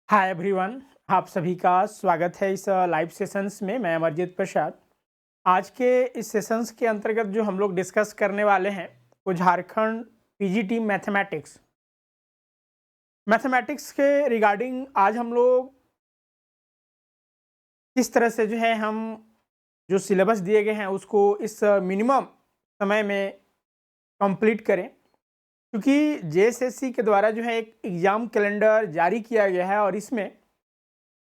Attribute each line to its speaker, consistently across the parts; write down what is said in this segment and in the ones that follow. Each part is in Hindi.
Speaker 1: Hi everyone. आप सभी का स्वागत है इस लाइव सेशंस में। मैं अमरजीत प्रसाद। आज के इस सेशंस के अंतर्गत जो हम लोग डिस्कस करने वाले हैं वो झारखंड पीजीटी मैथमेटिक्स के रिगार्डिंग आज हम लोग किस तरह से जो है हम जो सिलेबस दिए गए हैं उसको इस मिनिमम समय में कंप्लीट करें, क्योंकि जेएसएससी के द्वारा जो है एक एग्ज़ाम कैलेंडर जारी किया गया है और इसमें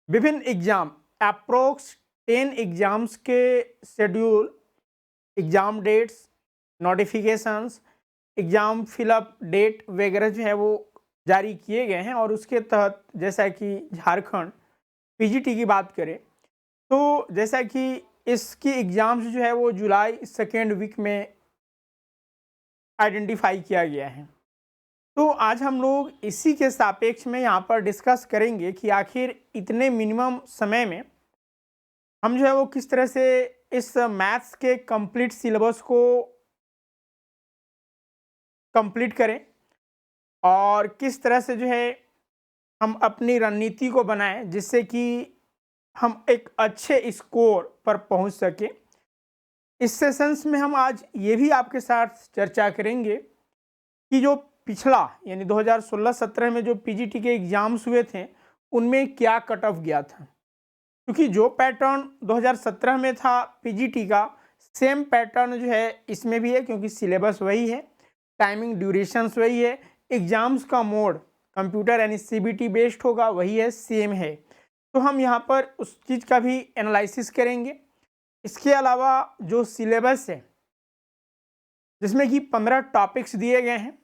Speaker 1: विभिन्न एग्जाम अप्रोक्स 10 एग्जाम्स के schedule, exam dates, notifications, exam fill up date वगैरह जो है वो जारी किए गए हैं। और उसके तहत जैसा कि झारखंड पीजीटी की बात करें तो जैसा कि इसकी एग्ज़ाम्स जो है वो जुलाई सेकेंड वीक में आइडेंटिफाई किया गया है। तो आज हम लोग इसी के सापेक्ष में यहाँ पर डिस्कस करेंगे कि आखिर इतने मिनिमम समय में हम जो है वो किस तरह से इस मैथ्स के कंप्लीट सिलेबस को कंप्लीट करें और किस तरह से जो है हम अपनी रणनीति को बनाएं जिससे कि हम एक अच्छे स्कोर पर पहुंच सकें। इस सेशंस में हम आज ये भी आपके साथ चर्चा करेंगे कि जो पिछला यानी 2016-17 में जो पीजीटी के एग्ज़ाम्स हुए थे उनमें क्या कट ऑफ गया था, क्योंकि जो पैटर्न 2017 में था पीजीटी का सेम पैटर्न जो है इसमें भी है, क्योंकि सिलेबस वही है, टाइमिंग ड्यूरेशंस वही है, एग्जाम्स का मोड कंप्यूटर यानी सीबीटी बेस्ड होगा, वही है, सेम है। तो हम यहाँ पर उस चीज़ का भी एनालिसिस करेंगे। इसके अलावा जो सिलेबस है जिसमें कि 15 टॉपिक्स दिए गए हैं,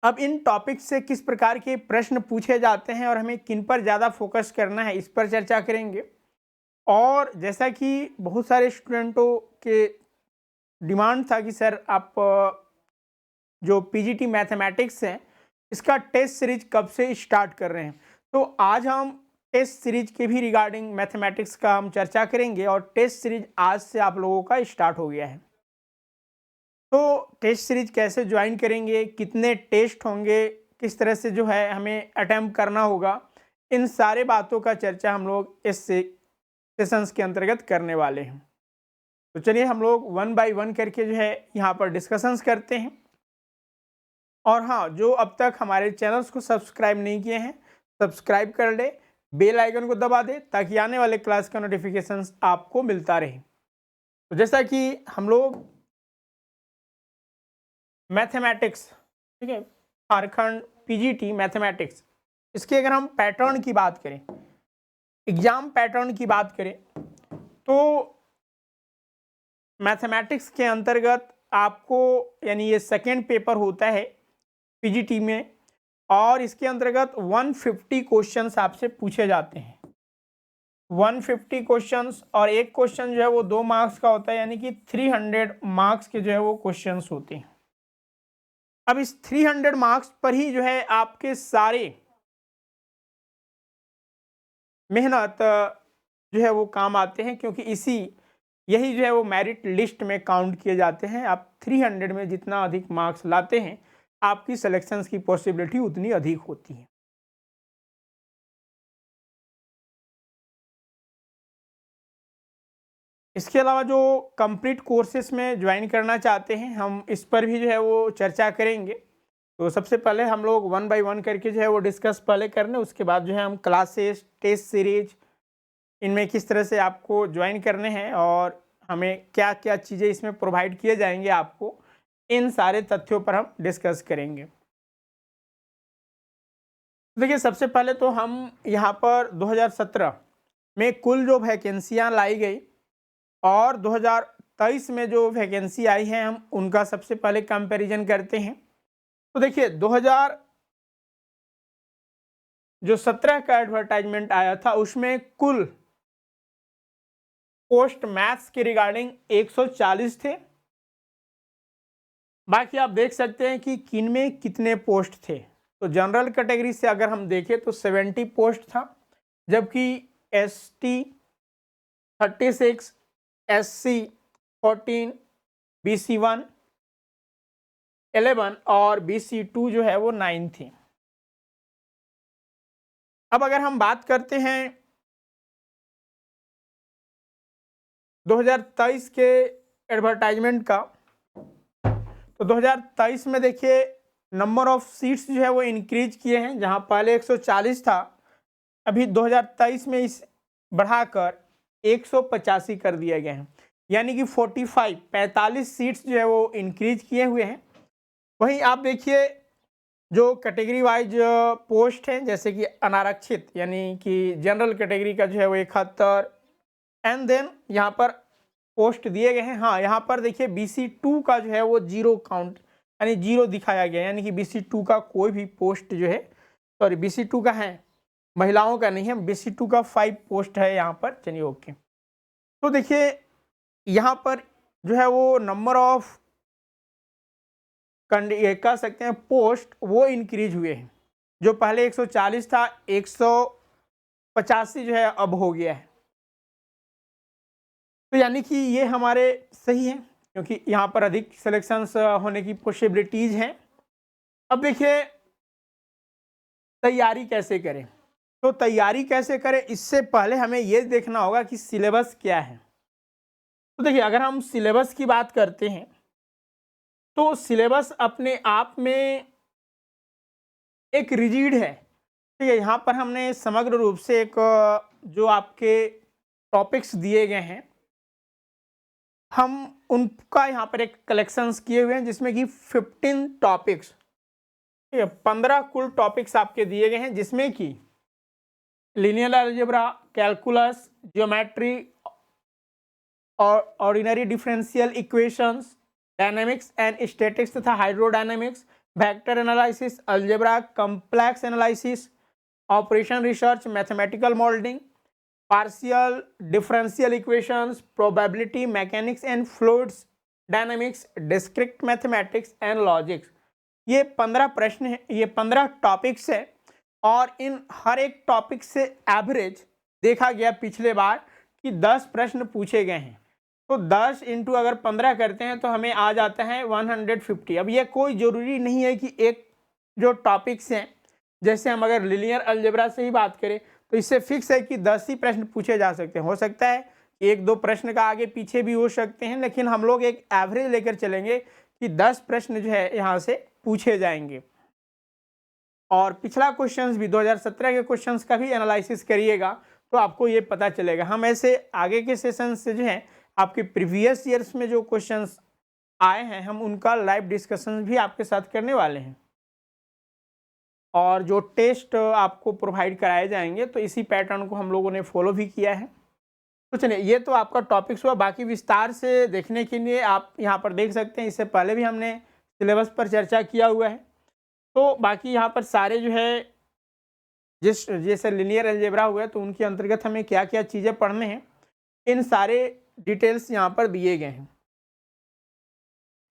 Speaker 1: अब इन टॉपिक्स से किस प्रकार के प्रश्न पूछे जाते हैं और हमें किन पर ज़्यादा फोकस करना है इस पर चर्चा करेंगे। और जैसा कि बहुत सारे स्टूडेंटों के डिमांड था कि सर आप जो पीजीटी मैथमेटिक्स है इसका टेस्ट सीरीज कब से स्टार्ट कर रहे हैं, तो आज हम टेस्ट सीरीज के भी रिगार्डिंग मैथमेटिक्स का हम चर्चा करेंगे। और टेस्ट सीरीज आज से आप लोगों का स्टार्ट हो गया है। तो टेस्ट सीरीज कैसे ज्वाइन करेंगे, कितने टेस्ट होंगे, किस तरह से जो है हमें अटेम्प्ट करना होगा, इन सारे बातों का चर्चा हम लोग इस सेशंस के अंतर्गत करने वाले हैं। तो चलिए हम लोग वन बाय वन करके जो है यहाँ पर डिस्कशंस करते हैं। और हाँ, जो अब तक हमारे चैनल्स को सब्सक्राइब नहीं किए हैं सब्सक्राइब कर ले, बेल आइकन को दबा दे ताकि आने वाले क्लास का नोटिफिकेशंस आपको मिलता रहे। तो जैसा कि हम लोग मैथमेटिक्स, ठीक है, झारखंड पीजीटी मैथमेटिक्स, इसके अगर हम पैटर्न की बात करें, एग्जाम पैटर्न की बात करें, तो मैथमेटिक्स के अंतर्गत आपको यानी ये सेकेंड पेपर होता है पीजीटी में, और इसके अंतर्गत 150 क्वेश्चंस आपसे पूछे जाते हैं। 150 क्वेश्चंस, और एक क्वेश्चन जो है वो 2 मार्क्स का होता है, यानी कि 300 मार्क्स के जो है वो क्वेश्चंस होते हैं। अब इस 300 मार्क्स पर ही जो है आपके सारे मेहनत जो है वो काम आते हैं, क्योंकि यही जो है वो मेरिट लिस्ट में काउंट किए जाते हैं। आप 300 में जितना अधिक मार्क्स लाते हैं आपकी सिलेक्शंस की पॉसिबिलिटी उतनी अधिक होती है। इसके अलावा जो कंप्लीट कोर्सेस में ज्वाइन करना चाहते हैं हम इस पर भी जो है वो चर्चा करेंगे। तो सबसे पहले हम लोग वन बाय वन करके जो है वो डिस्कस पहले कर लें, उसके बाद जो है हम क्लासेस, टेस्ट सीरीज, इनमें किस तरह से आपको ज्वाइन करने हैं और हमें क्या क्या चीज़ें इसमें प्रोवाइड किए जाएंगे आपको, इन सारे तथ्यों पर हम डिस्कस करेंगे। देखिए, सबसे पहले तो हम यहाँ पर 2017 में कुल जो वैकेंसियाँ लाई गई और 2023 में जो वैकेंसी आई है हम उनका सबसे पहले कंपैरिजन करते हैं। तो देखिए, 2017 का एडवर्टाइजमेंट आया था उसमें कुल पोस्ट मैथ्स के रिगार्डिंग 140 थे। बाकी आप देख सकते हैं कि किन में कितने पोस्ट थे। तो जनरल कैटेगरी से अगर हम देखें तो 70 पोस्ट था, जबकि एसटी 36, एससी 14, बीसी 1 11 और बीसी 2 जो है वो 9 थी। अब अगर हम बात करते हैं 2023 के एडवर्टाइजमेंट का, तो 2023 में देखिए नंबर ऑफ सीट्स जो है वो इंक्रीज किए हैं। जहां पहले 140 था, अभी 2023 में इस बढ़ाकर 185 कर दिए गए हैं, यानी कि 45 सीट्स जो है वो इंक्रीज किए हुए हैं। वहीं आप देखिए जो कैटेगरी वाइज पोस्ट हैं, जैसे कि अनारक्षित यानी कि जनरल कैटेगरी का जो है वो 71, एंड देन यहाँ पर पोस्ट दिए गए हैं। हाँ, यहाँ पर देखिए BC2 का जो है वो जीरो काउंट यानी जीरो दिखाया गया, यानी कि BC2 का कोई भी पोस्ट जो है, सॉरी BC2 का है, महिलाओं का नहीं है, BC2 का 5 पोस्ट है यहाँ पर। चलिए ओके, तो देखिए यहाँ पर जो है वो नंबर ऑफ कह सकते हैं पोस्ट वो इंक्रीज हुए हैं। जो पहले 140 था, 185 जो है अब हो गया है। तो यानी कि ये हमारे सही है, क्योंकि यहाँ पर अधिक सिलेक्शंस होने की पॉसिबिलिटीज हैं। अब देखिए तैयारी कैसे करें, तो तैयारी कैसे करें इससे पहले हमें ये देखना होगा कि सिलेबस क्या है। तो देखिए अगर हम सिलेबस की बात करते हैं तो सिलेबस अपने आप में एक रिजिड है। ठीक है, यहाँ पर हमने समग्र रूप से एक जो आपके टॉपिक्स दिए गए हैं, हम उनका यहाँ पर एक कलेक्शंस किए हुए हैं, जिसमें कि 15 टॉपिक्स, ठीक है, 15 कुल टॉपिक्स आपके दिए गए हैं, जिसमें कि लीनियर अलजेब्रा, कैलकुलस, ज्योमेट्री और ordinary differential equations, dynamics and statics तथा hydrodynamics, vector analysis, algebra, complex analysis, operation research, mathematical modelling, partial differential equations, probability mechanics and fluids dynamics, discrete mathematics and logics. ये 15 प्रश्न हैं, ये 15 टॉपिक्स हैं, और इन हर एक टॉपिक से एवरेज देखा गया पिछले बार कि 10 प्रश्न पूछे गए हैं। तो 10 इंटू अगर 15 करते हैं तो हमें आ जाता है 150। अब ये कोई ज़रूरी नहीं है कि एक जो टॉपिक्स हैं, जैसे हम अगर लीनियर अलजेब्रा से ही बात करें तो इससे फिक्स है कि 10 ही प्रश्न पूछे जा सकते हैं। हो सकता है एक दो प्रश्न का आगे पीछे भी हो सकते हैं, लेकिन हम लोग एक एवरेज लेकर चलेंगे कि 10 प्रश्न जो है यहाँ से पूछे जाएंगे। और पिछला क्वेश्चंस भी 2017 के क्वेश्चंस का भी एनालिसिस करिएगा तो आपको ये पता चलेगा। हम ऐसे आगे के सेशन से जो है आपके प्रीवियस ईयर्स में जो क्वेश्चंस आए हैं, हम उनका लाइव डिस्कशन भी आपके साथ करने वाले हैं, और जो टेस्ट आपको प्रोवाइड कराए जाएंगे तो इसी पैटर्न को हम लोगों ने फॉलो भी किया है। तो चलिए, ये तो आपका टॉपिक्स हुआ। बाकी विस्तार से देखने के लिए आप यहाँ पर देख सकते हैं, इससे पहले भी हमने सिलेबस पर चर्चा किया हुआ है। तो बाकी यहाँ पर सारे जो है जैसे लीनियर अलजेब्रा हुआ तो उनके अंतर्गत हमें क्या क्या चीज़ें पढ़ने हैं, इन सारे डिटेल्स यहाँ पर दिए गए हैं।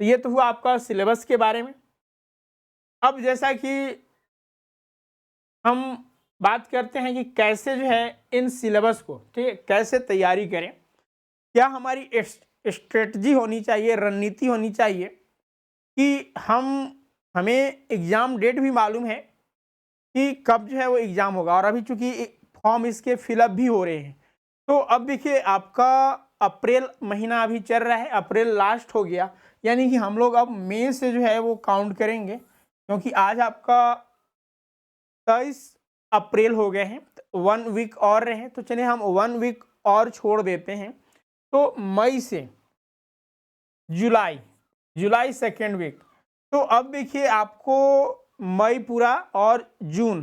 Speaker 1: तो ये तो हुआ आपका सिलेबस के बारे में। अब जैसा कि हम बात करते हैं कि कैसे जो है इन सिलेबस को, ठीक है, कैसे तैयारी करें, क्या हमारी स्ट्रेटजी होनी चाहिए, रणनीति होनी चाहिए कि हमें एग्ज़ाम डेट भी मालूम है कि कब जो है वो एग्ज़ाम होगा, और अभी चूंकि फॉर्म इसके फिलअप भी हो रहे हैं। तो अब देखिए आपका अप्रैल महीना अभी चल रहा है, अप्रैल लास्ट हो गया, यानी कि हम लोग अब मई से जो है वो काउंट करेंगे, क्योंकि आज आपका 23 अप्रैल हो गए हैं, 1 वीक और रहे। तो चलिए हम 1 वीक और छोड़ देते हैं, तो मई से जुलाई सेकेंड वीक। तो अब देखिए आपको मई पूरा और जून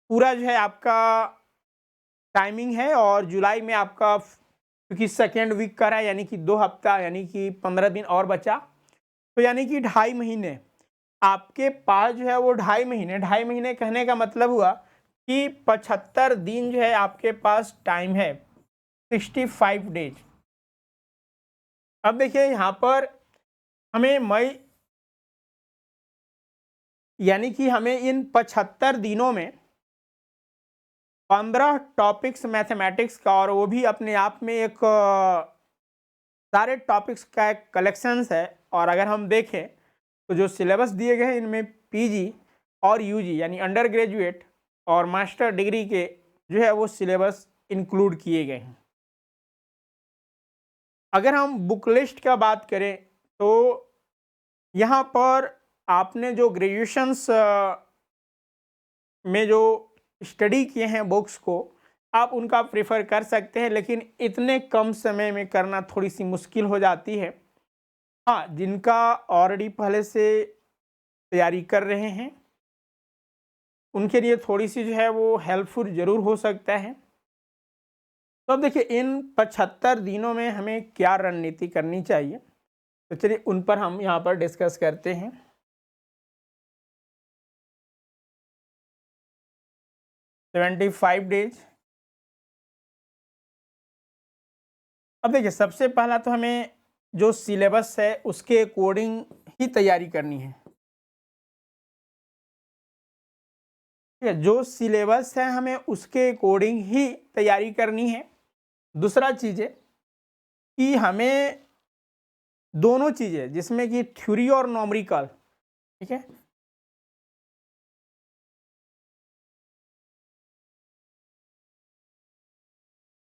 Speaker 1: पूरा जो है आपका टाइमिंग है, और जुलाई में आपका क्योंकि सेकेंड वीक का रहा है, यानी कि 2 हफ्ता यानी कि 15 दिन और बचा, तो यानी कि 2.5 महीने आपके पास जो है वो 2.5 महीने कहने का मतलब हुआ कि 75 दिन जो है आपके पास टाइम है, 65 डेज। अब देखिए यहाँ पर हमें मई यानी कि हमें इन 75 दिनों में 15 टॉपिक्स मैथमेटिक्स का, और वो भी अपने आप में एक सारे टॉपिक्स का एक कलेक्शंस है। और अगर हम देखें तो जो सिलेबस दिए गए हैं इनमें पीजी और यूजी यानी अंडर ग्रेजुएट और मास्टर डिग्री के जो है वो सिलेबस इंक्लूड किए गए हैं। अगर हम बुक लिस्ट का बात करें तो यहाँ पर आपने जो ग्रेजुएशंस में जो स्टडी किए हैं बुक्स को, आप उनका प्रेफर कर सकते हैं, लेकिन इतने कम समय में करना थोड़ी सी मुश्किल हो जाती है। हाँ, जिनका ऑलरेडी पहले से तैयारी कर रहे हैं उनके लिए थोड़ी सी जो है वो हेल्पफुल ज़रूर हो सकता है। तो अब देखिए इन 75 दिनों में हमें क्या रणनीति करनी चाहिए, तो चलिए उन पर हम यहाँ पर डिस्कस करते हैं। 75 डेज। अब देखिए सबसे पहला तो हमें जो सिलेबस है उसके अकॉर्डिंग ही तैयारी करनी है। ठीक है, जो सिलेबस है हमें उसके अकॉर्डिंग ही तैयारी करनी है। दूसरा चीज़ है कि हमें दोनों चीज़ें जिसमें कि थ्योरी और न्यूमेरिकल, ठीक है,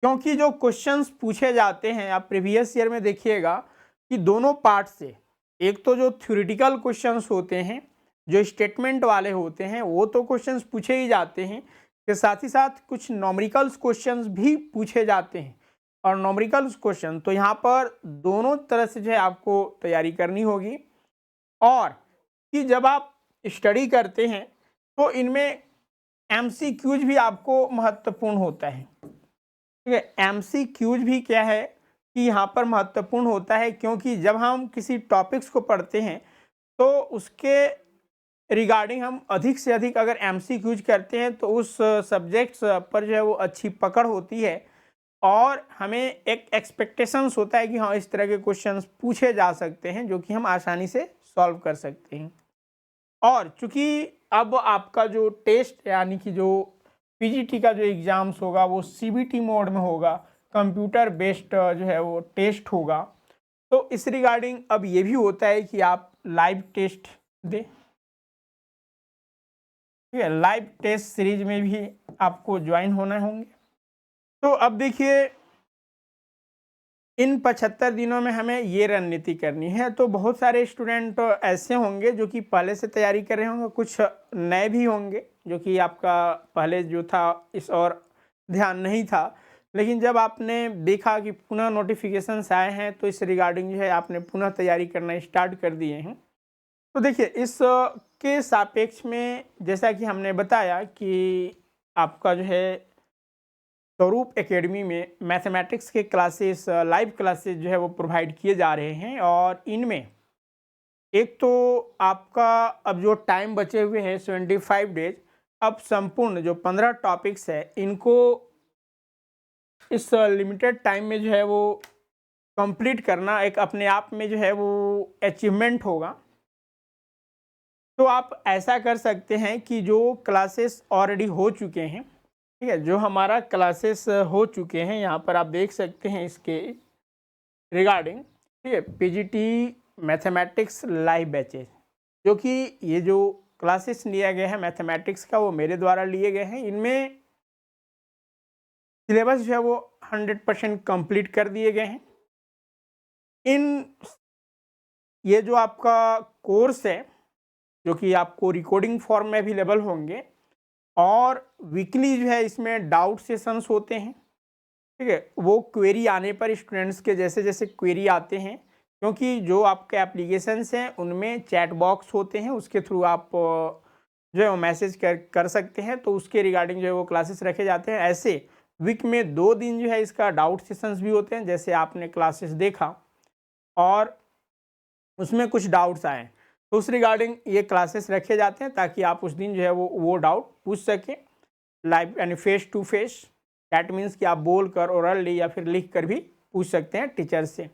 Speaker 1: क्योंकि जो क्वेश्चंस पूछे जाते हैं आप प्रीवियस ईयर में देखिएगा कि दोनों पार्ट से, एक तो जो थ्योरेटिकल क्वेश्चंस होते हैं जो स्टेटमेंट वाले होते हैं वो तो क्वेश्चंस पूछे ही जाते हैं, के साथ ही साथ कुछ न्यूमेरिकल्स क्वेश्चंस भी पूछे जाते हैं। और न्यूमेरिकल्स क्वेश्चन तो यहाँ पर दोनों तरह से जो है आपको तैयारी करनी होगी। और कि जब आप स्टडी करते हैं तो इनमें एमसीक्यूज भी आपको महत्वपूर्ण होता है। ठीक है, एमसीक्यूज भी क्या है कि यहाँ पर महत्वपूर्ण होता है, क्योंकि जब हम किसी टॉपिक्स को पढ़ते हैं तो उसके रिगार्डिंग हम अधिक से अधिक अगर एमसीक्यूज करते हैं तो उस सब्जेक्ट्स पर जो है वो अच्छी पकड़ होती है और हमें एक एक्सपेक्टेशंस होता है कि हाँ इस तरह के क्वेश्चंस पूछे जा सकते हैं जो कि हम आसानी से सॉल्व कर सकते हैं। और चूंकि अब आपका जो टेस्ट यानी कि जो पीजीटी का जो एग्ज़ाम्स होगा वो सीबीटी मोड में होगा, कंप्यूटर बेस्ड जो है वो टेस्ट होगा। तो इस रिगार्डिंग अब ये भी होता है कि आप लाइव टेस्ट दें। ठीक है, लाइव टेस्ट सीरीज में भी आपको ज्वाइन होना होंगे। तो अब देखिए इन 75 दिनों में हमें ये रणनीति करनी है। तो बहुत सारे स्टूडेंट ऐसे होंगे जो कि पहले से तैयारी कर रहे होंगे, कुछ नए भी होंगे जो कि आपका पहले जो था इस और ध्यान नहीं था, लेकिन जब आपने देखा कि पुनः नोटिफिकेशंस आए हैं तो इस रिगार्डिंग जो है आपने पुनः तैयारी करना स्टार्ट कर दिए हैं। तो देखिए इस के सापेक्ष में जैसा कि हमने बताया कि आपका जो है स्वरूप एकेडमी में मैथमेटिक्स के क्लासेस, लाइव क्लासेस जो है वो प्रोवाइड किए जा रहे हैं। और इनमें एक तो आपका अब जो टाइम बचे हुए हैं 75 डेज, अब संपूर्ण जो 15 टॉपिक्स है इनको इस लिमिटेड टाइम में जो है वो कंप्लीट करना एक अपने आप में जो है वो अचीवमेंट होगा। तो आप ऐसा कर सकते हैं कि जो क्लासेस ऑलरेडी हो चुके हैं, ठीक है, जो हमारा क्लासेस हो चुके हैं यहाँ पर आप देख सकते हैं इसके रिगार्डिंग, ठीक है, पीजीटी मैथमेटिक्स लाइव बैचेज, जो कि ये जो क्लासेस लिया गया है मैथमेटिक्स का वो मेरे द्वारा लिए गए हैं। इनमें सिलेबस जो है वो 100% कंप्लीट कर दिए गए हैं। इन ये जो आपका कोर्स है जो कि आपको रिकॉर्डिंग फॉर्म में अवेलेबल होंगे और वीकली जो है इसमें डाउट सेशंस होते हैं। ठीक है, वो क्वेरी आने पर स्टूडेंट्स के जैसे जैसे क्वेरी आते हैं, क्योंकि जो आपके एप्लीकेशंस हैं उनमें चैट बॉक्स होते हैं, उसके थ्रू आप जो है वो मैसेज कर सकते हैं, तो उसके रिगार्डिंग जो है वो क्लासेस रखे जाते हैं। ऐसे वीक में 2 दिन जो है इसका डाउट सेशंस भी होते हैं, जैसे आपने क्लासेस देखा और उसमें कुछ डाउट्स आए तो उस रिगार्डिंग ये क्लासेस रखे जाते हैं ताकि आप उस दिन जो है वो डाउट पूछ सकें लाइव यानी face to face. That means कि आप बोल कर ओरली या फिर लिख कर भी पूछ सकते हैं टीचर से।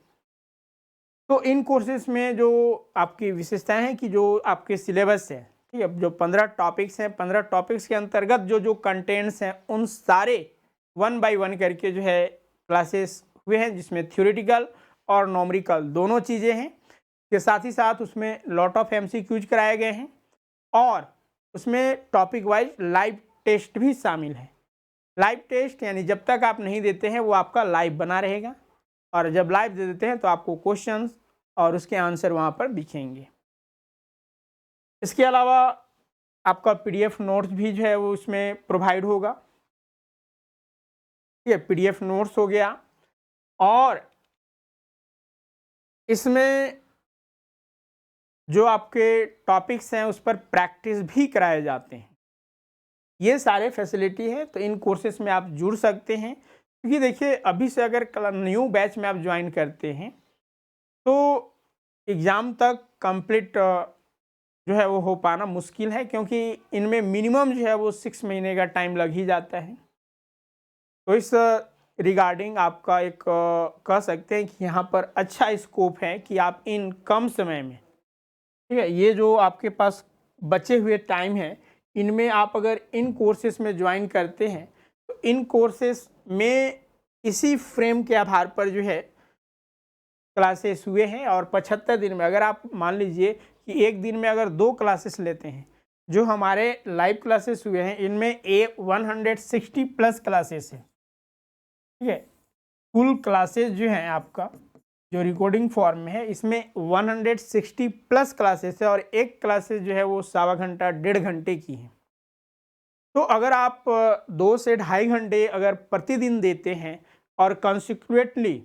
Speaker 1: तो इन कोर्सेज में जो आपकी विशेषताएं हैं कि जो आपके सिलेबस है, ठीक है, जो 15 टॉपिक्स हैं, 15 टॉपिक्स के अंतर्गत जो जो कंटेंट्स हैं उन सारे 1 बाय 1 करके जो है क्लासेस हुए हैं, जिसमें थ्योरेटिकल और न्यूमेरिकल दोनों चीज़ें हैं, के साथ ही साथ उसमें लॉट ऑफ एमसीक्यूज कराए गए हैं और उसमें टॉपिक वाइज लाइव टेस्ट भी शामिल है। लाइव टेस्ट यानी जब तक आप नहीं देते हैं वो आपका लाइव बना रहेगा, और जब लाइव दे देते हैं तो आपको क्वेश्चंस और उसके आंसर वहाँ पर दिखेंगे। इसके अलावा आपका पीडीएफ नोट्स भी जो है वो उसमें प्रोवाइड होगा। ये पीडीएफ नोट्स हो गया, और इसमें जो आपके टॉपिक्स हैं उस पर प्रैक्टिस भी कराए जाते हैं। ये सारे फैसिलिटी है, तो इन कोर्सेस में आप जुड़ सकते हैं। क्योंकि देखिए अभी से अगर न्यू बैच में आप ज्वाइन करते हैं तो एग्ज़ाम तक कंप्लीट जो है वो हो पाना मुश्किल है, क्योंकि इनमें मिनिमम जो है वो 6 महीने का टाइम लग ही जाता है। तो इस रिगार्डिंग आपका एक कह सकते हैं कि यहाँ पर अच्छा स्कोप है कि आप इन कम समय में, ठीक है, ये जो आपके पास बचे हुए टाइम है इनमें आप अगर इन कोर्सेस में ज्वाइन करते हैं तो इन कोर्सेस में इसी फ्रेम के आधार पर जो है क्लासेस हुए हैं, और 75 दिन में अगर आप मान लीजिए कि एक दिन में अगर 2 क्लासेस लेते हैं, जो हमारे लाइव क्लासेस हुए हैं इनमें 160 प्लस क्लासेस हैं, ठीक है। कुल क्लासेस जो हैं आपका जो रिकॉर्डिंग फॉर्म में है इसमें 160 प्लस क्लासेस है, और एक क्लासेस जो है वो 1.25 घंटा 1.5 घंटे की है। तो अगर आप 2 से 2.5 घंटे अगर प्रतिदिन देते हैं और कंसिक्वेंटली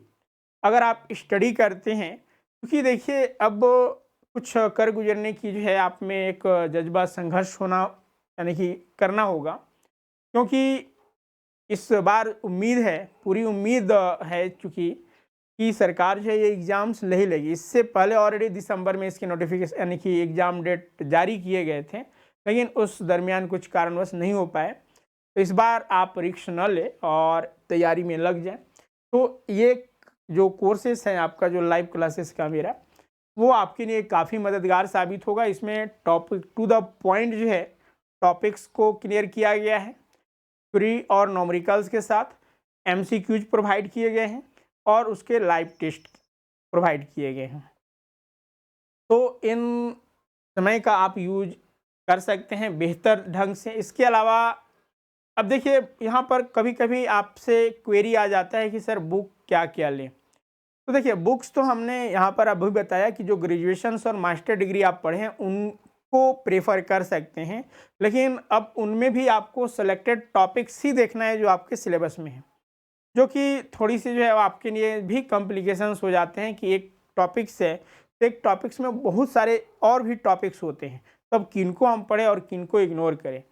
Speaker 1: अगर आप स्टडी करते हैं, क्योंकि देखिए अब कुछ कर गुजरने की जो है आप में एक जज्बा संघर्ष होना यानी कि करना होगा, क्योंकि इस बार उम्मीद है, पूरी उम्मीद है चूँकि कि सरकार जो है ये एग्ज़ाम्स नहीं लेगी। इससे पहले ऑलरेडी दिसंबर में इसके नोटिफिकेशन यानी कि एग्ज़ाम डेट जारी किए गए थे, लेकिन उस दरमियान कुछ कारणवश नहीं हो पाए। तो इस बार आप रिस्क न लें और तैयारी में लग जाएं। तो ये जो कोर्सेस हैं आपका जो लाइव क्लासेस का मेरा, वो आपके लिए काफ़ी मददगार साबित होगा। इसमें टॉपिक टू द पॉइंट जो है टॉपिक्स को क्लियर किया गया है, फ्री और न्यूमेरिकल्स के साथ एमसीक्यूज प्रोवाइड किए गए हैं, और उसके लाइव टेस्ट प्रोवाइड किए गए हैं। तो इन समय का आप यूज कर सकते हैं बेहतर ढंग से। इसके अलावा अब देखिए यहाँ पर कभी कभी आपसे क्वेरी आ जाता है कि सर बुक क्या क्या लें। तो देखिए बुक्स तो हमने यहाँ पर अभी बताया कि जो ग्रेजुएशन और मास्टर डिग्री आप पढ़े हैं उनको प्रेफर कर सकते हैं, लेकिन अब उनमें भी आपको सेलेक्टेड टॉपिक्स ही देखना है जो आपके सिलेबस में है, जो कि थोड़ी सी जो है आपके लिए भी कॉम्प्लिकेशंस हो जाते हैं कि एक टॉपिक्स है तो एक टॉपिक्स में बहुत सारे और भी टॉपिक्स होते हैं, तब किनको हम पढ़ें और किनको इग्नोर करें।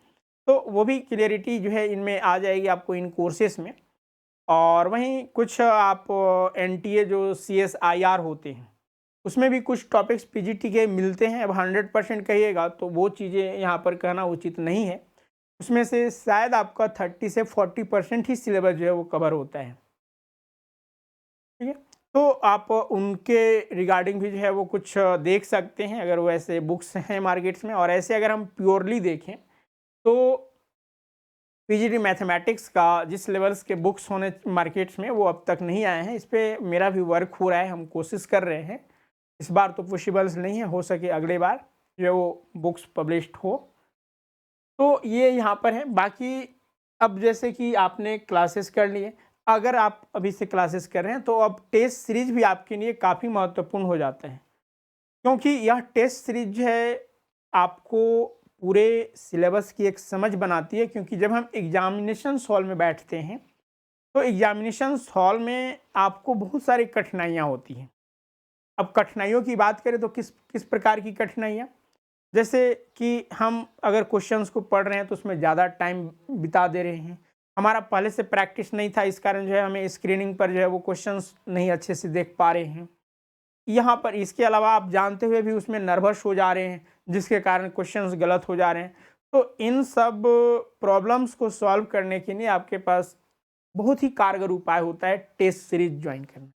Speaker 1: तो वो भी क्लियरिटी जो है इनमें आ जाएगी आपको इन कोर्सेस में। और वहीं कुछ आप एनटीए जो सीएसआईआर होते हैं उसमें भी कुछ टॉपिक्स पीजीटी के मिलते हैं। अब 100% कहिएगा तो वो चीज़ें यहाँ पर कहना उचित नहीं है, उसमें से शायद आपका 30 से 40% ही सिलेबस जो है वो कवर होता है, ठीक है। तो आप उनके रिगार्डिंग भी जो है वो कुछ देख सकते हैं अगर वैसे बुक्स हैं मार्केट्स में। और ऐसे अगर हम प्योरली देखें तो पीजीटी मैथमेटिक्स का जिस लेवल्स के बुक्स होने मार्केट्स में वो अब तक नहीं आए हैं। इस पर मेरा भी वर्क हो रहा है, हम कोशिश कर रहे हैं। इस बार तो पॉसिबल्स नहीं है, हो सके अगले बार जो वो बुक्स पब्लिश्ड हो। तो ये यहाँ पर है। बाकी अब जैसे कि आपने क्लासेस कर लिए, अगर आप अभी से क्लासेस कर रहे हैं तो अब टेस्ट सीरीज भी आपके लिए काफ़ी महत्वपूर्ण हो जाता है, क्योंकि यह टेस्ट सीरीज है आपको पूरे सिलेबस की एक समझ बनाती है। क्योंकि जब हम एग्जामिनेशन हॉल में बैठते हैं तो एग्जामिनेशन हॉल में आपको बहुत सारी कठिनाइयाँ होती हैं। अब कठिनाइयों की बात करें तो किस किस प्रकार की कठिनाइयाँ, जैसे कि हम अगर क्वेश्चंस को पढ़ रहे हैं तो उसमें ज़्यादा टाइम बिता दे रहे हैं, हमारा पहले से प्रैक्टिस नहीं था, इस कारण जो है हमें स्क्रीनिंग पर जो है वो क्वेश्चंस नहीं अच्छे से देख पा रहे हैं यहाँ पर। इसके अलावा आप जानते हुए भी उसमें नर्वस हो जा रहे हैं जिसके कारण क्वेश्चंस गलत हो जा रहे हैं। तो इन सब प्रॉब्लम्स को सॉल्व करने के लिए आपके पास बहुत ही कारगर उपाय होता है टेस्ट सीरीज ज्वाइन करना।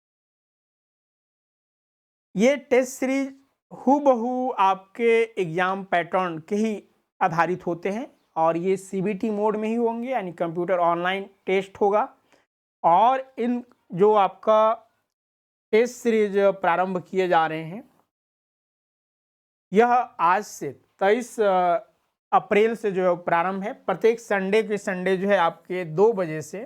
Speaker 1: ये टेस्ट सीरीज हूबहू आपके एग्ज़ाम पैटर्न के ही आधारित होते हैं, और ये सीबीटी मोड में ही होंगे यानी कंप्यूटर ऑनलाइन टेस्ट होगा। और इन जो आपका टेस्ट सीरीज प्रारंभ किए जा रहे हैं यह आज से 23 अप्रैल से जो है प्रारंभ है। प्रत्येक संडे के संडे जो है आपके 2 बजे से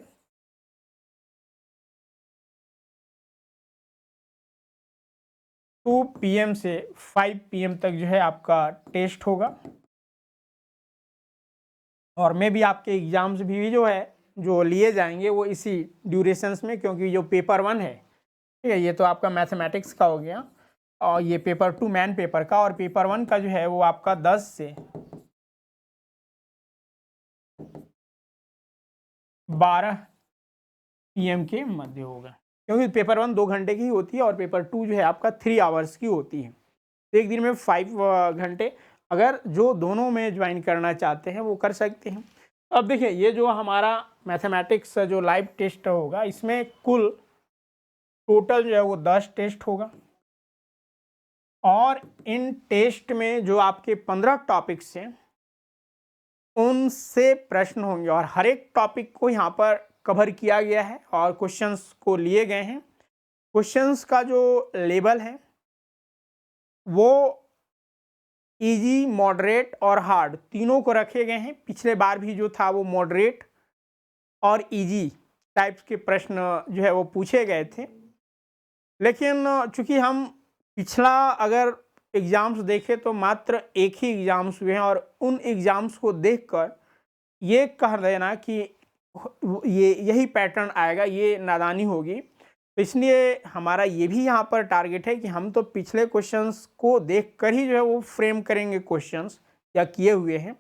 Speaker 1: 2 PM से 5 PM तक जो है आपका टेस्ट होगा। और मे भी आपके एग्जाम्स भी जो है जो लिए जाएंगे वो इसी ड्यूरेशंस में, क्योंकि जो पेपर 1 है, ठीक है, ये तो आपका मैथमेटिक्स का हो गया, और ये पेपर 2 मैन पेपर का, और पेपर 1 का जो है वो आपका 10 से 12 PM के मध्य होगा, क्योंकि पेपर 1 2 घंटे की होती है और पेपर 2 जो है आपका 3 आवर्स की होती है। तो एक दिन में 5 घंटे, अगर जो दोनों में ज्वाइन करना चाहते हैं वो कर सकते हैं। अब देखिए, ये जो हमारा मैथमेटिक्स जो लाइव टेस्ट होगा, इसमें कुल टोटल जो है वो 10 टेस्ट होगा, और इन टेस्ट में जो आपके 15 टॉपिक्स हैं उनसे प्रश्न होंगे, और हर एक टॉपिक को यहाँ पर कवर किया गया है और क्वेश्चंस को लिए गए हैं। क्वेश्चंस का जो लेवल है वो इजी, मॉडरेट और हार्ड तीनों को रखे गए हैं। पिछले बार भी जो था वो मॉडरेट और इजी टाइप्स के प्रश्न जो है वो पूछे गए थे, लेकिन चूंकि हम पिछला अगर एग्ज़ाम्स देखें तो मात्र एक ही एग्ज़ाम्स हुए हैं, और उन एग्ज़ाम्स को देखकर ये कह देना कि ये यही पैटर्न आएगा, ये नादानी होगी। तो इसलिए हमारा ये भी यहाँ पर टारगेट है कि हम तो पिछले क्वेश्चंस को देखकर ही जो है वो फ्रेम करेंगे क्वेश्चंस या किए हुए हैं,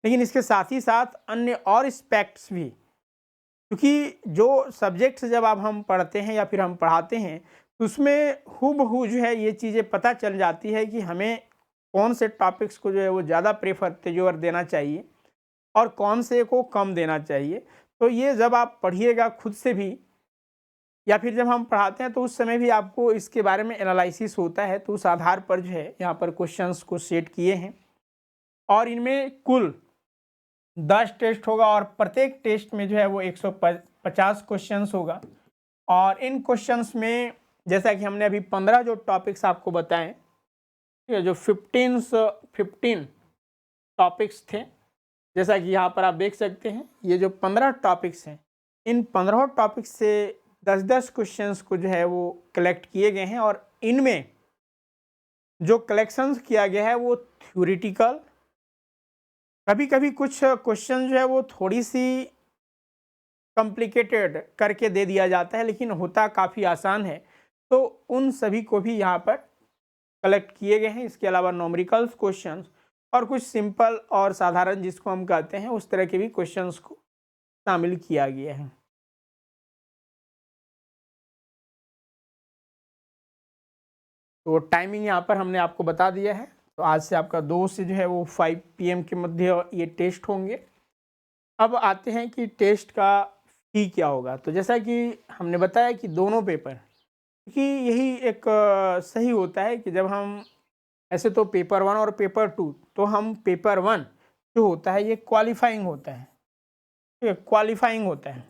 Speaker 1: लेकिन इसके साथ ही साथ अन्य और एस्पेक्ट्स भी, क्योंकि जो सब्जेक्ट्स जब आप हम पढ़ते हैं या फिर हम पढ़ाते हैं तो उसमें हूबहू जो है ये चीज़ें पता चल जाती है कि हमें कौन से टॉपिक्स को जो है वो ज़्यादा तेज़ोर देना चाहिए और कौन से को कम देना चाहिए। तो ये जब आप पढ़िएगा खुद से भी या फिर जब हम पढ़ाते हैं तो उस समय भी आपको इसके बारे में एनालिसिस होता है, तो उस आधार पर जो है यहाँ पर क्वेश्चंस को सेट किए हैं, और इनमें कुल 10 टेस्ट होगा, और प्रत्येक टेस्ट में जो है वो 150 क्वेश्चंस होगा। और इन क्वेश्चंस में जैसा कि हमने अभी 15 जो टॉपिक्स आपको बताएं, ठीक है, जो 15 टॉपिक्स थे, जैसा कि यहाँ पर आप देख सकते हैं, ये जो 15 टॉपिक्स हैं, इन 15 टॉपिक्स से 10-10 क्वेश्चंस को जो है वो कलेक्ट किए गए हैं, और इनमें जो कलेक्शंस किया गया है वो थ्योरेटिकल, कभी कभी कुछ क्वेश्चन जो है वो थोड़ी सी कॉम्प्लिकेटेड करके दे दिया जाता है, लेकिन होता काफ़ी आसान है, तो उन सभी को भी यहाँ पर कलेक्ट किए गए हैं। इसके अलावा न्यूमेरिकल्स क्वेश्चंस और कुछ सिंपल और साधारण जिसको हम कहते हैं उस तरह के भी क्वेश्चंस को शामिल किया गया है। तो टाइमिंग यहाँ पर हमने आपको बता दिया है। तो आज से आपका 2 से जो है वो 5 PM के मध्य ये टेस्ट होंगे। अब आते हैं कि टेस्ट का फी क्या होगा। तो जैसा कि हमने बताया कि दोनों पेपर, क्योंकि यही एक सही होता है कि जब हम ऐसे तो पेपर 1 और पेपर 2, तो हम पेपर 1 जो होता है ये क्वालिफाइंग होता है, ठीक है, क्वालिफाइंग होता है,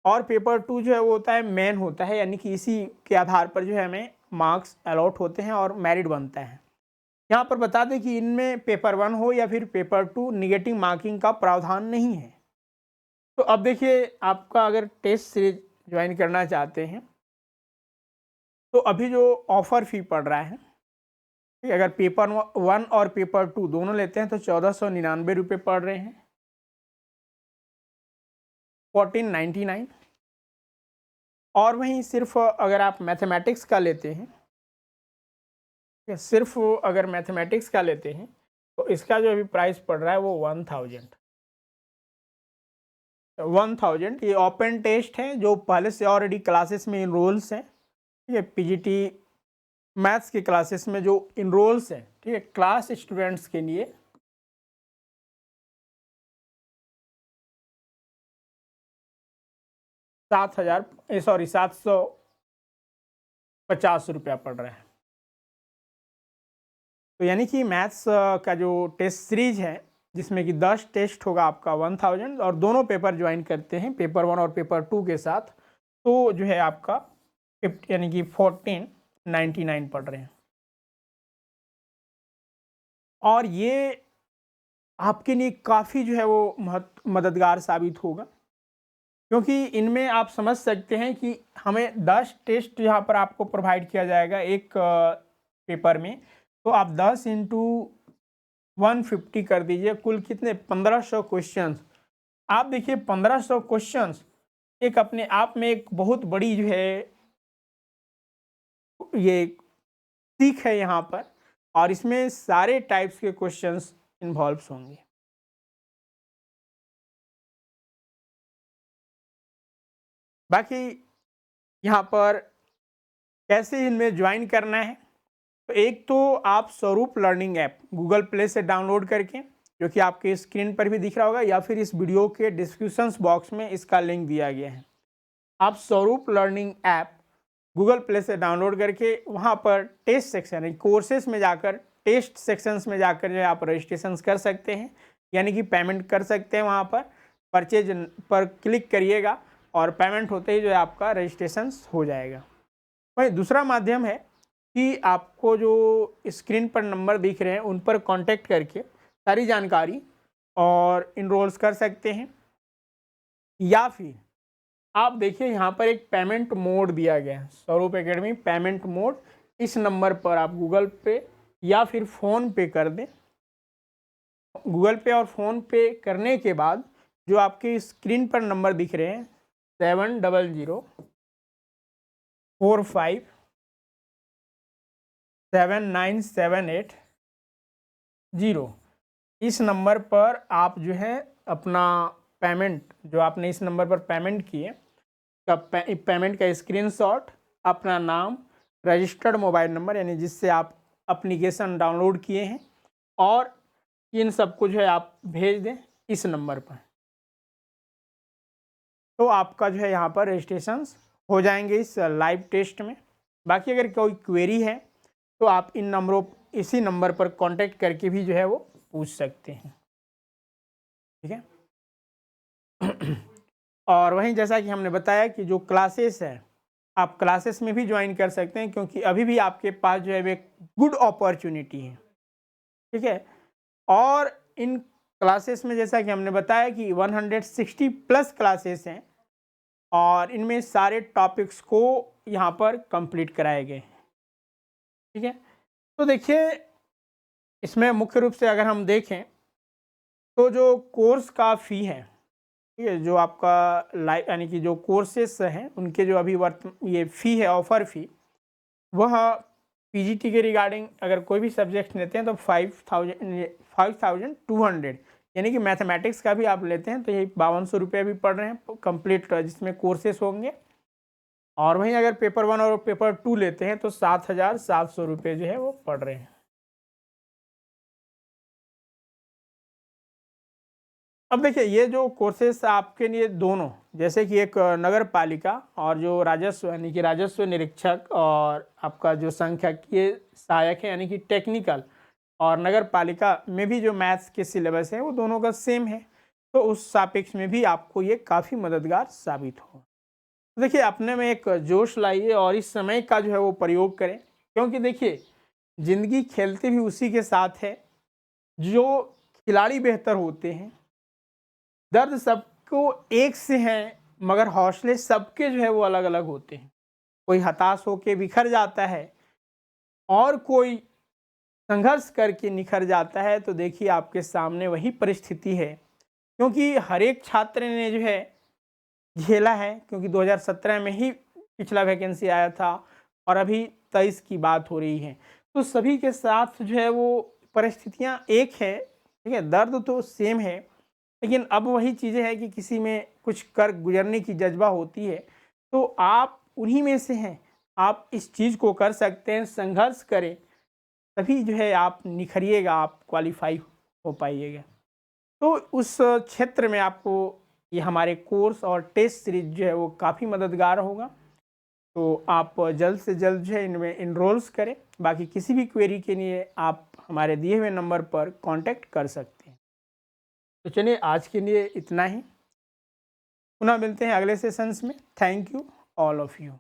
Speaker 1: और पेपर 2 जो है वो होता है मेन होता है, यानी कि इसी के आधार पर जो है हमें मार्क्स अलॉट होते हैं और मेरिट बनता है। यहाँ पर बता दें कि इनमें पेपर 1 हो या फिर पेपर 2, निगेटिव मार्किंग का प्रावधान नहीं है। तो अब देखिए, आपका अगर टेस्ट सीरीज ज्वाइन करना चाहते हैं तो अभी जो ऑफर फी पड़ रहा है, ठीक है, अगर पेपर 1 और पेपर 2 दोनों लेते हैं तो 1499 रुपये पड़ रहे हैं, 1499। और वहीं सिर्फ अगर आप मैथमेटिक्स का लेते हैं, सिर्फ अगर मैथमेटिक्स का लेते हैं तो इसका जो अभी प्राइस पड़ रहा है वो 1000। ये ओपन टेस्ट है, जो पहले से ऑलरेडी क्लासेस में इनरोल्स हैं, ठीक है, पीजीटी मैथ्स के क्लासेस में जो इनरोल्स हैं, ठीक है, क्लास स्टूडेंट्स के लिए 750 रुपया पड़ रहा है। तो यानी कि मैथ्स का जो टेस्ट सीरीज है जिसमें कि 10 टेस्ट होगा आपका 1000, और दोनों पेपर ज्वाइन करते हैं पेपर 1 और पेपर 2 के साथ, तो जो है आपका 50 यानी कि 1499 पड़ रहे हैं। और ये आपके लिए काफ़ी जो है वो मददगार साबित होगा, क्योंकि इनमें आप समझ सकते हैं कि हमें 10 टेस्ट यहाँ पर आपको प्रोवाइड किया जाएगा एक पेपर में, तो आप 10 इंटू 150 कर दीजिए, कुल कितने 1500 क्वेश्चंस। आप देखिए 1500 क्वेश्चंस एक अपने आप में एक बहुत बड़ी जो है ये सीख है यहाँ पर, और इसमें सारे टाइप्स के क्वेश्चंस इन्वॉल्व होंगे। बाकी यहाँ पर कैसे इनमें ज्वाइन करना है, तो एक तो आप स्वरूप लर्निंग ऐप गूगल प्ले से डाउनलोड करके, जो कि आपके स्क्रीन पर भी दिख रहा होगा या फिर इस वीडियो के डिस्क्रिप्शन बॉक्स में इसका लिंक दिया गया है। आप स्वरूप लर्निंग ऐप गूगल प्ले से डाउनलोड करके वहाँ पर टेस्ट सेक्शन कोर्सेस में जाकर टेस्ट सेक्शंस में जाकर जो है आप रजिस्ट्रेशन कर सकते हैं, यानी कि पेमेंट कर सकते हैं। वहाँ पर परचेज पर क्लिक करिएगा और पेमेंट होते ही जो है आपका रजिस्ट्रेशन हो जाएगा। वही दूसरा माध्यम है कि आपको जो स्क्रीन पर नंबर दिख रहे हैं उन पर कांटेक्ट करके सारी जानकारी और इनरोल्स कर सकते हैं, या फिर आप देखिए यहाँ पर एक पेमेंट मोड दिया गया है, स्वरूप एकेडमी पेमेंट मोड। इस नंबर पर आप गूगल पे या फिर फ़ोन पे कर दें। गूगल पे और फ़ोन पे करने के बाद जो आपके स्क्रीन पर नंबर दिख रहे हैं 70457978 इस नंबर पर आप जो है अपना पेमेंट, जो आपने इस नंबर पर पेमेंट किए का पेमेंट का स्क्रीनशॉट, अपना नाम, रजिस्टर्ड मोबाइल नंबर यानी जिससे आप एप्लीकेशन डाउनलोड किए हैं, और इन सबको जो है आप भेज दें इस नंबर पर, तो आपका जो है यहाँ पर रजिस्ट्रेशन हो जाएंगे इस लाइव टेस्ट में। बाकी अगर कोई क्वेरी है तो आप इसी नंबर पर कांटेक्ट करके भी जो है वो पूछ सकते हैं, ठीक है। और वहीं जैसा कि हमने बताया कि जो क्लासेस है आप क्लासेस में भी ज्वाइन कर सकते हैं, क्योंकि अभी भी आपके पास जो है एक गुड अपॉर्चुनिटी है, ठीक है। और इन क्लासेस में जैसा कि हमने बताया कि 160 प्लस क्लासेस हैं और इनमें सारे टॉपिक्स को यहाँ पर कंप्लीट कराए गए, ठीक है। तो देखिए इसमें मुख्य रूप से अगर हम देखें तो जो कोर्स का फ़ी है, ठीक है, जो आपका लाइव यानी कि जो कोर्सेस हैं उनके जो अभी ये फ़ी है, ऑफ़र फ़ी, वह पीजीटी के रिगार्डिंग अगर कोई भी सब्जेक्ट लेते हैं तो 5200, यानी कि मैथमेटिक्स का भी आप लेते हैं तो यही 5200 रुपये भी पड़ रहे हैं कंप्लीट, जिसमें कोर्सेस होंगे। और वहीं अगर पेपर 1 और पेपर 2 लेते हैं तो 7700 रुपये जो है वो पड़ रहे हैं। अब देखिए ये जो कोर्सेस आपके लिए दोनों, जैसे कि एक नगर पालिका और जो राजस्व यानी कि राजस्व निरीक्षक और आपका जो सांख्यिकीय सहायक है यानी कि टेक्निकल, और नगर पालिका में भी जो मैथ्स के सिलेबस है वो दोनों का सेम है, तो उस सापेक्ष में भी आपको ये काफ़ी मददगार साबित हो। तो देखिए अपने में एक जोश लाइए और इस समय का जो है वो प्रयोग करें, क्योंकि देखिए ज़िंदगी खेलते भी उसी के साथ है। जो खिलाड़ी बेहतर होते हैं, दर्द सबको एक से हैं मगर हौसले सबके जो है वो अलग अलग होते हैं। कोई हताश होकर बिखर जाता है और कोई संघर्ष करके निखर जाता है, तो देखिए आपके सामने वही परिस्थिति है, क्योंकि हर एक छात्र ने जो है झेला है, क्योंकि 2017 में ही पिछला वैकेंसी आया था और अभी 23 की बात हो रही है, तो सभी के साथ जो है वो परिस्थितियां एक है, ठीक है, दर्द तो सेम है, लेकिन अब वही चीज़ें हैं कि किसी में कुछ कर गुजरने की जज्बा होती है, तो आप उन्हीं में से हैं। आप इस चीज़ को कर सकते हैं, संघर्ष करें, तभी जो है आप निखरिएगा, आप क्वालिफाई हो पाइएगा। तो उस क्षेत्र में आपको ये हमारे कोर्स और टेस्ट सीरीज जो है वो काफ़ी मददगार होगा, तो आप जल्द से जल्द जो है इनमें इनरोल्स करें। बाकी किसी भी क्वेरी के लिए आप हमारे दिए हुए नंबर पर कांटेक्ट कर सकते हैं। तो चलिए आज के लिए इतना ही, पुनः मिलते हैं अगले सेशंस में। Thank you all of you.